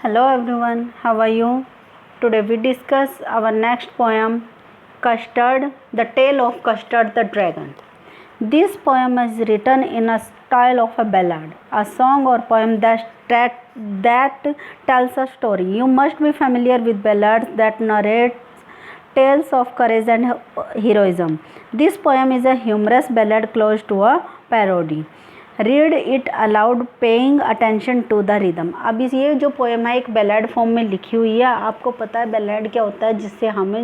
Hello everyone, how are you? Today we discuss our next poem, Custard, the Tale of Custard the Dragon. This poem is written in a style of a ballad, a song or poem that tells a story. You must be familiar with ballads that narrate tales of courage and heroism. This poem is a humorous ballad close to a parody. Read it aloud paying attention to the rhythm. अब इस ये जो poem है एक ballad form में लिखी हुई है। आपको पता है बैलेड क्या होता है,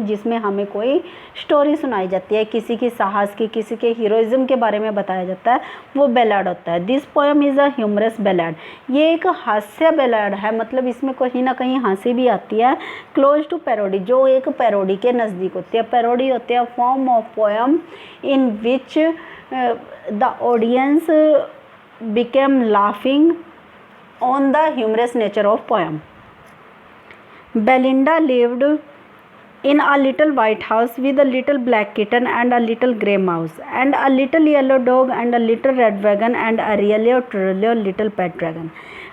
जिसमें हमें कोई स्टोरी सुनाई जाती है, किसी की साहस की, किसी के हीरोइज्म के बारे में बताया जाता है, वो बैलेड होता है। This poem is a humorous ballad. ये एक हास्य बैलेड है, मतलब इसमें कहीं ना कहीं हंसी भी आती है। क्लोज टू पैरोडी, जो एक पैरोडी के नज़दीक होती है। पैरोडी होती है form of poem in which the audience became laughing on the humorous nature of poem. Belinda lived in a little white house with a little black kitten and a little grey mouse and a little yellow dog and a little red wagon and a really little pet dragon.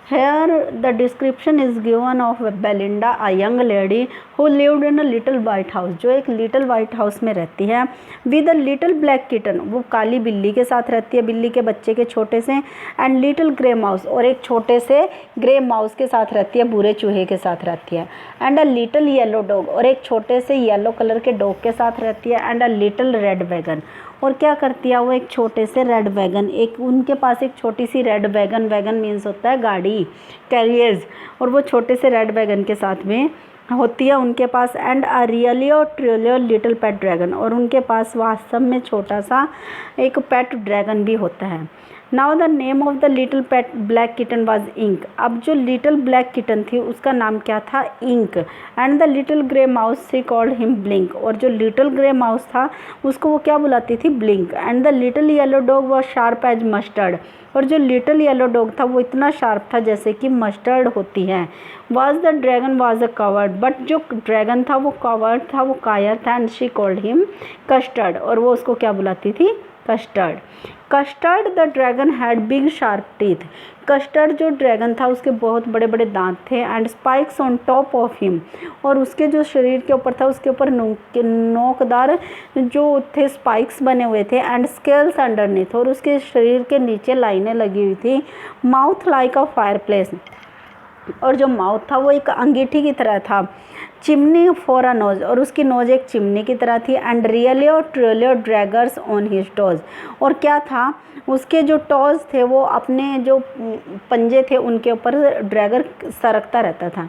Here the description is given of Belinda, a young lady who lived in a little white house, जो एक little white house में रहती है, with a little black kitten, वो काली बिल्ली के साथ रहती है, बिल्ली के बच्चे के छोटे से, and little grey mouse, और एक छोटे से grey mouse के साथ रहती है, भूरे चूहे के साथ रहती है, and a little yellow dog, और एक छोटे से येलो कलर के डॉग के साथ रहती है, and a little red wagon, और क्या करती है वो एक छोटे से रेड वैगन, एक उनके पास एक छोटी सी रेड वैगन, वैगन मीन्स होता है गाड़ी, कैरियर्स, और वो छोटे से रेड वैगन के साथ में होती है उनके पास, एंड अ रियली और ट्रियली लिटिल पेट ड्रैगन, और उनके पास वास्तव में छोटा सा एक पेट ड्रैगन भी होता है। Now the name of the little pet black kitten was Ink. अब जो लिटिल ब्लैक किटन थी उसका नाम क्या था, Ink, and the little grey mouse she called him Blink, और जो लिटिल ग्रे माउस था उसको वो क्या बुलाती थी, Blink, and the little yellow dog was sharp as mustard, और जो लिटिल येलो डॉग था वो इतना शार्प था जैसे कि मस्टर्ड होती है। Was the dragon was a covered, but जो ड्रैगन था वो कवर्ड था, वो कायर था, and she called him custard, और वो उसको क्या बुलाती थी, custard. Custard the dragon had big sharp teeth. Custard जो ड्रैगन था उसके बहुत बड़े बड़े दांत थे, and spikes on top of him, और उसके जो शरीर के ऊपर था उसके ऊपर नोकदार जो थे स्पाइक्स बने हुए थे, एंड स्केल्स अंडरनीथ, और उसके शरीर के नीचे लाइनें लगी हुई थी। Mouth like a fire place, और जो माउथ था वो एक अंगीठी की तरह था। चिमनी फॉर अ नोज, और उसकी नोज एक चिमनी की तरह थी, एंड रियली और ट्रियली ड्रैगर्स ऑन हिज टोज, और क्या था उसके जो टोज थे वो अपने जो पंजे थे उनके ऊपर ड्रैगर सरकता रहता था।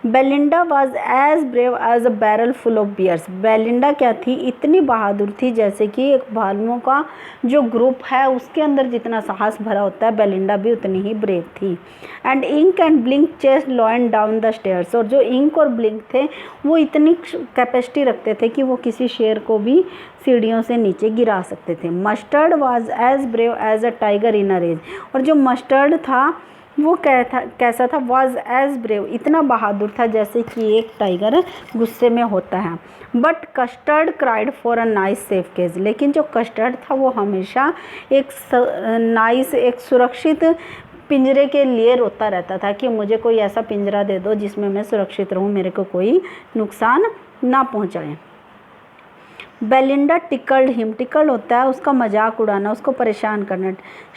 Belinda was as brave as a barrel full of bears. Belinda क्या थी, इतनी बहादुर थी जैसे कि एक भालुओं का जो ग्रुप है उसके अंदर जितना साहस भरा होता है, बेलिंडा भी उतनी ही ब्रेव थी। And Ink and Blink chased lion down the stairs, और जो इंक और ब्लिंक थे वो इतनी कैपेसिटी रखते थे कि वो किसी शेर को भी सीढ़ियों से नीचे गिरा सकते थे। Mustard was as brave as a tiger in a rage, और जो मस्टर्ड था वो कैसा था, वाज एज ब्रेव, इतना बहादुर था जैसे कि एक टाइगर गुस्से में होता है। But Custard cried for a nice safe cage, लेकिन जो कस्टर्ड था वो हमेशा एक नाइस एक सुरक्षित पिंजरे के लिए रोता रहता था कि मुझे कोई ऐसा पिंजरा दे दो जिसमें मैं सुरक्षित रहूं, मेरे को कोई नुकसान ना पहुंचाए। बेलिंडा टिकल्ड हिम, टिकल्ड होता है उसका मजाक उड़ाना, उसको परेशान करना।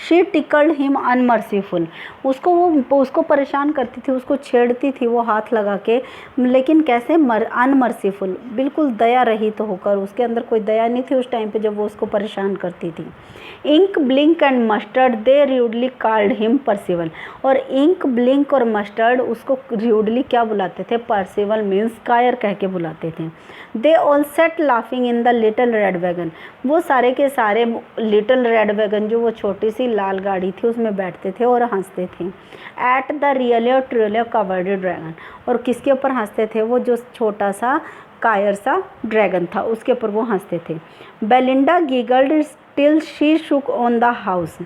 शी टिकल्ड हिम अनमर्सीफुल, उसको परेशान करती थी, उसको छेड़ती थी वो हाथ लगा के, लेकिन कैसे, अनमर्सीफुल, बिल्कुल दया रहित तो होकर, उसके अंदर कोई दया नहीं थी उस टाइम पे जब वो उसको परेशान करती थी। Ink Blink and Mustard they rudely called him Percival, और इंक ब्लिंक और मस्टर्ड उसको र्यूडली क्या बुलाते थे, परसिवल मीन्स कायर कह के बुलाते थे। They all set laughing in the little red wagon, वो सारे के सारे लिटिल रेड वैगन जो वो छोटी सी लाल गाड़ी थी उसमें बैठते थे और हंसते थे। एट द रियली और ट्रियली कवर्ड ड्रैगन, और किसके ऊपर हंसते थे, वो जो छोटा सा कायर सा ड्रैगन था उसके ऊपर वो हंसते थे। Belinda giggled till she Shuk on the house,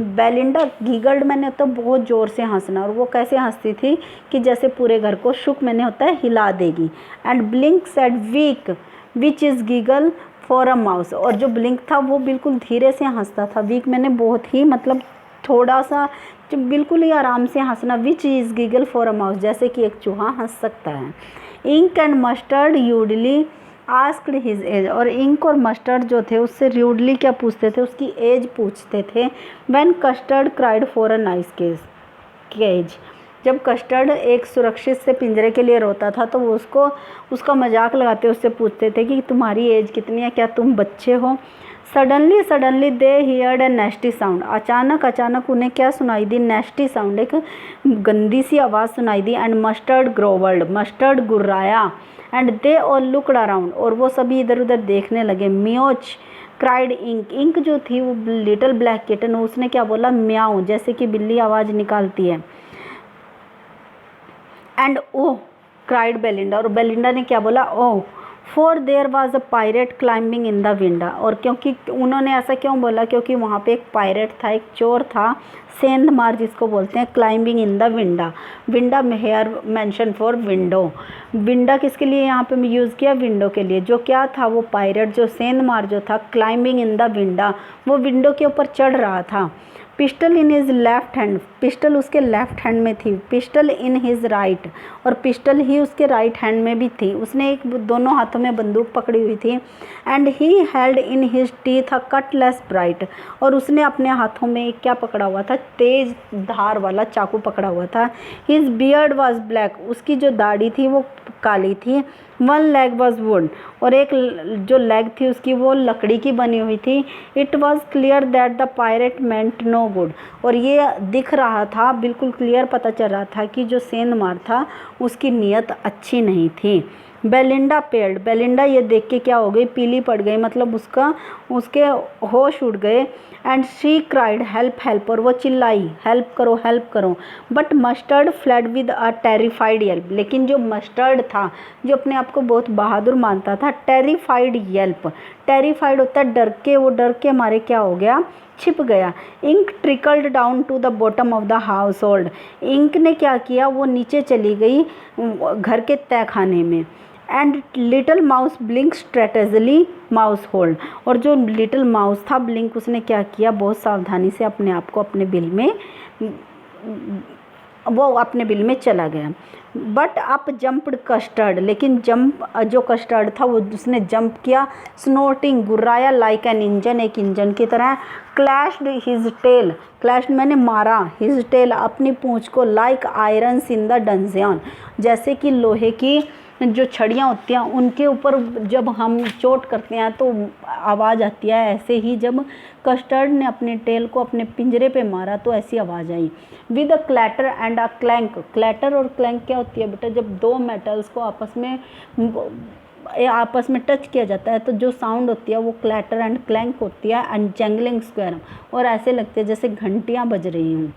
Belinda giggled मैंने तो बहुत ज़ोर से हंसना, और वो कैसे हंसती थी कि जैसे पूरे घर को शुक मैंने होता है हिला देगी। And Blink said week which is giggle for a mouse, और जो ब्लिंक था वो बिल्कुल धीरे से हंसता था, वीक मैंने बहुत ही मतलब थोड़ा सा बिल्कुल ही आराम से हंसना। Which is giggle for a mouse, जैसे कि एक चूहा हंस सकता है। Ink and Mustard rudely asked his age, और इंक और मस्टर्ड जो थे उससे र्यूडली क्या पूछते थे, उसकी एज पूछते थे। When Custard cried for a nice cage, जब कस्टर्ड एक सुरक्षित से पिंजरे के लिए रोता था तो वो उसका मजाक लगाते उससे पूछते थे कि तुम्हारी एज कितनी है, क्या तुम बच्चे हो। Suddenly they heard A नेस्टी sound, अचानक उन्हें क्या सुनाई दी, नेस्टी साउंड, एक गंदी सी आवाज़ सुनाई दी। एंड मस्टर्ड ग्रोवल्ड, मस्टर्ड गुर्राया। And they all looked around, और वो सभी इधर उधर देखने लगे। म्योच क्राइड इंक, इंक जो थी वो लिटिल ब्लैक किटन, उसने क्या बोला, म्याऊ, जैसे कि बिल्ली आवाज़ निकालती है। एंड ओह क्राइड बेलिंडा, और बेलिंडा ने क्या बोला, oh, for there was a pirate climbing in the winda, और क्योंकि उन्होंने ऐसा क्यों बोला, क्योंकि वहाँ पे एक पायरेट था, एक चोर था, सेंधमार जिसको बोलते हैं, क्लाइंबिंग इन द विंडा। विंडा में हेयर मेंशन फॉर विंडो, विंडा किसके लिए यहाँ पे यूज़ किया, विंडो के लिए। जो क्या था, वो पायरेट जो सेंधमार जो था, क्लाइंबिंग इन द विंडा, वो विंडो के ऊपर चढ़ रहा था। Pistol in his left hand, pistol उसके लेफ्ट हैंड में थी, पिस्टल इन हिज राइट, और पिस्टल ही उसके राइट हैंड में भी थी। उसने एक दोनों हाथों में बंदूक पकड़ी हुई थी। And he held in his teeth a Cutlass bright, और उसने अपने हाथों में एक क्या पकड़ा हुआ था, तेज धार वाला चाकू पकड़ा हुआ था। हिज बियर्ड वॉज ब्लैक, उसकी जो दाढ़ी थी वो काली थी। वन लेग वॉज वुड, और एक जो लेग थी उसकी वो लकड़ी की बनी हुई थी। It was clear that the pirate meant no good, और ये दिख रहा था, बिल्कुल क्लियर पता चल रहा था कि जो सेंधमार था उसकी नीयत अच्छी नहीं थी। बेलिंडा पेल्ड, बेलिंडा ये देख के क्या हो गई, पीली पड़ गई, मतलब उसके होश उड़ गए। And she cried help help, और वो चिल्लाई हेल्प करो। But mustard fled with a terrified Yelp, लेकिन जो मस्टर्ड था, जो अपने आप को बहुत बहादुर मानता था, टेरिफाइड येल्प, टेरिफाइड होता है डर के, वो डर के मारे क्या हो गया, छिप गया। Ink trickled down to the bottom of the household, ink ने क्या किया, वो नीचे चली गई घर के तहखाने में। And little mouse Blink strategically mouseholed, और जो लिटिल माउस था ब्लिंक, उसने क्या किया, बहुत सावधानी से अपने आप को अपने बिल में चला गया। बट अप जंप्ड कस्टर्ड, लेकिन जंप जो कस्टर्ड था वो उसने जंप किया, स्नोटिंग गुर्राया, लाइक एन इंजन, एक इंजन की तरह। क्लैश्ड हिज टेल, क्लैश्ड मैंने मारा, हिज टेल अपनी पूंछ को, like irons in the dungeon, जैसे कि लोहे की जो छड़ियाँ होती हैं उनके ऊपर जब हम चोट करते हैं तो आवाज़ आती है, ऐसे ही जब कस्टर्ड ने अपने टेल को अपने पिंजरे पे मारा तो ऐसी आवाज़ आई। With a clatter and a clank, clatter और क्लैंक क्या होती है बेटा, जब दो मेटल्स को आपस में टच किया जाता है तो जो साउंड होती है वो क्लैटर एंड क्लैंक होती है। एंड जैंगलिंग स्क्वायर, और ऐसे लगते हैं जैसे घंटियाँ बज रही हों।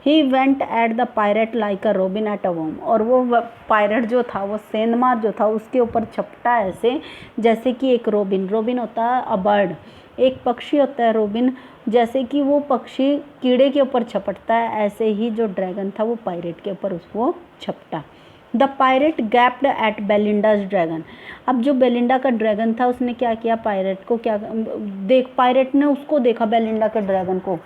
He went at the pirate like a robin at a worm, और वो पायरेट जो था, वो सेंधमार जो था, उसके ऊपर छपटा ऐसे जैसे कि एक रोबिन होता है अ बर्ड, एक पक्षी होता है रोबिन, जैसे कि वो पक्षी कीड़े के ऊपर छपटता है, ऐसे ही जो ड्रैगन था वो पायरेट के ऊपर उसको छपटा। The pirate gaped at Belinda's dragon, अब जो बेलिंडा का ड्रैगन था उसने क्या किया, पायरेट को पायरेट ने उसको देखा, बेलिंडा के ड्रैगन को।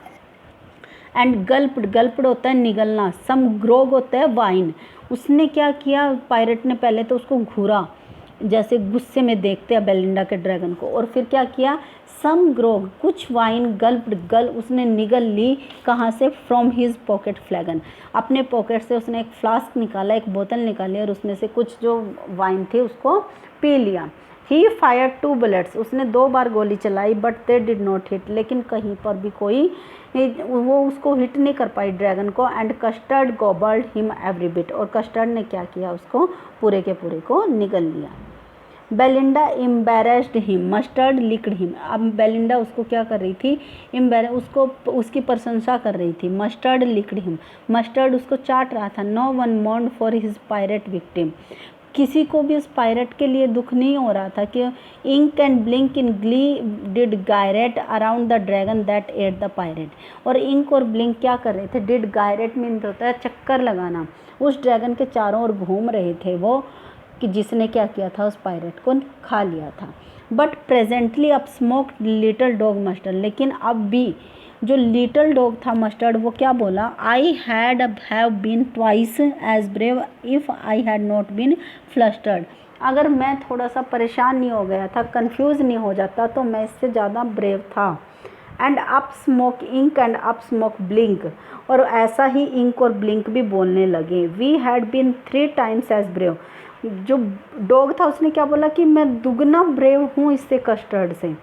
एंड गल्प्ड होता है निगलना, सम ग्रोग होता है वाइन, उसने क्या किया, पायरेट ने पहले तो उसको घूरा, जैसे गुस्से में देखते हैं बेलिंडा के ड्रैगन को, और फिर क्या किया, सम ग्रोग कुछ वाइन, गल उसने निगल ली, कहाँ से, फ्रॉम हिज पॉकेट फ्लैगन, अपने पॉकेट से उसने एक फ्लास्क निकाला, एक बोतल निकाली, और उसमें से कुछ जो वाइन थी उसको पी लिया। ही फायर्ड 2 बुलेट्स, उसने 2 बार गोली चलाई, but they did not hit, लेकिन कहीं पर भी कोई वो उसको हिट नहीं कर पाई ड्रैगन को। And custard गॉबल्ड him every bit, और कस्टर्ड ने क्या किया, उसको पूरे के पूरे को निगल लिया। Belinda embarrassed him, mustard licked him, अब बेलिंडा उसको क्या कर रही थी, उसको उसकी प्रशंसा कर रही थी। मस्टर्ड लिक्ड हिम, मस्टर्ड उसको चाट रहा था। No one mourned for his pirate victim, किसी को भी उस पायरेट के लिए दुख नहीं हो रहा था कि Ink and Blink in glee did gyrate around the dragon that ate the pirate, और इंक और ब्लिंक क्या कर रहे थे, डिड गायरेट मीन्स होता है चक्कर लगाना, उस ड्रैगन के चारों ओर घूम रहे थे वो, कि जिसने क्या किया था, उस पायरेट को खा लिया था। बट प्रेजेंटली अब स्मोक लिटिल डॉग मस्टर्ड, लेकिन अब भी जो लिटिल डॉग था मस्टर्ड वो क्या बोला, I have been twice as brave if I had not been flustered. अगर मैं थोड़ा सा परेशान नहीं हो गया था, कंफ्यूज नहीं हो जाता, तो मैं इससे ज़्यादा ब्रेव था। And up spoke Ink and up spoke Blink, और ऐसा ही इंक और ब्लिंक भी बोलने लगे। We had been 3 times as brave, जो डॉग था उसने क्या बोला कि मैं दुगना ब्रेव हूँ इससे कस्टर्ड से।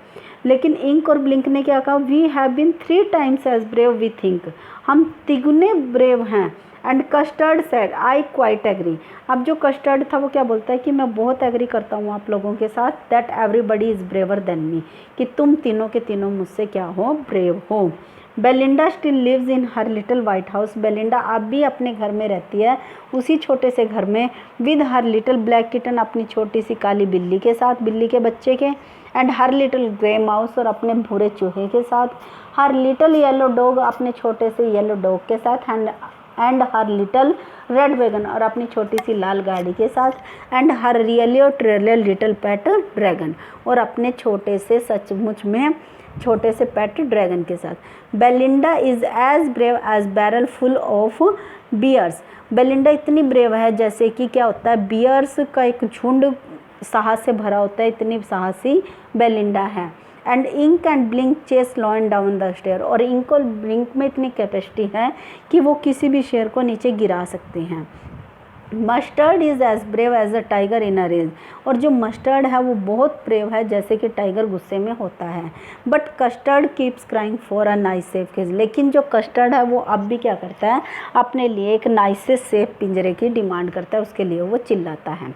लेकिन इंक और ब्लिंक ने क्या कहा, we have been 3 times as brave we think, हम तिगुने ब्रेव हैं। And Custard said I quite agree, अब जो कस्टर्ड था वो क्या बोलता है कि मैं बहुत एग्री करता हूँ आप लोगों के साथ, that everybody is braver than me, कि तुम तीनों के तीनों मुझसे क्या हो, ब्रेव हो। Belinda still lives in her little white house, Belinda अब भी अपने घर में रहती है, उसी छोटे से घर में, with her little black kitten, अपनी छोटी सी काली बिल्ली के साथ, बिल्ली के बच्चे के, and her little grey mouse, और अपने भूरे चूहे के साथ, हर लिटिल येलो डॉग, अपने छोटे से येलो डॉग के साथ, and her little red wagon, और अपनी छोटी सी लाल गाड़ी के साथ, एंड हर रियली और ट्रियली लिटिल पेट ड्रैगन, और अपने छोटे से सचमुच में छोटे से पेट ड्रैगन के साथ। Belinda is as brave as barrel full of bears, Belinda इतनी ब्रेव है जैसे कि क्या होता है, बियर्स का एक झुंड साहस से भरा होता है, इतनी साहसी बेलिंडा है। And Ink and Blink chase lion down the stair, और इंक और ब्लिंक में इतनी कैपेसिटी है कि वो किसी भी शेर को नीचे गिरा सकते हैं। Mustard is as brave as a tiger in a rage, और जो मस्टर्ड है वो बहुत ब्रेव है जैसे कि टाइगर गुस्से में होता है। But Custard keeps crying for a nice safe cage, लेकिन जो कस्टर्ड है वो अब भी क्या करता है, अपने लिए एक नाइस से सेफ पिंजरे की डिमांड करता है, उसके लिए वो चिल्लाता है।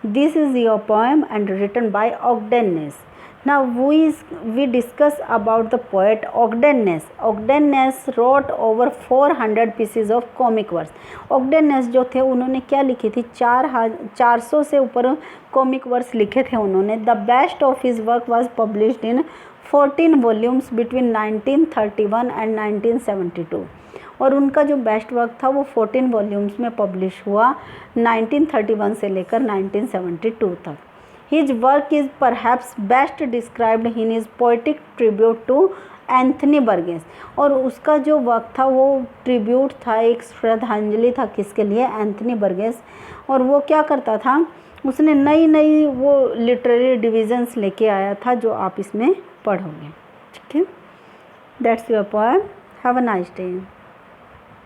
This is your poem and written by Ogden Nash. Now we discuss about the poet Ogden Nash. Ogden Nash wrote over 400 pieces of comic verse. Ogden Nash जो थे उन्होंने क्या लिखी थी, 400 से ऊपर कॉमिक वर्स लिखे थे उन्होंने। The best of his work was published in 14 volumes between 1931 and 1972, और उनका जो बेस्ट वर्क था वो 14 वॉल्यूम्स में पब्लिश हुआ 1931 से लेकर 1972 तक। His work is perhaps best described in his poetic tribute to Anthony Burgess, और उसका जो वर्क था वो ट्रिब्यूट था, एक श्रद्धांजलि था किसके लिए, एंथनी बर्गेस। और वो क्या करता था, उसने नई नई वो लिटरेरी डिविजन्स लेके आया था जो आप इसमें पढ़ोगे। ठीक है, that's your poem, have a nice day.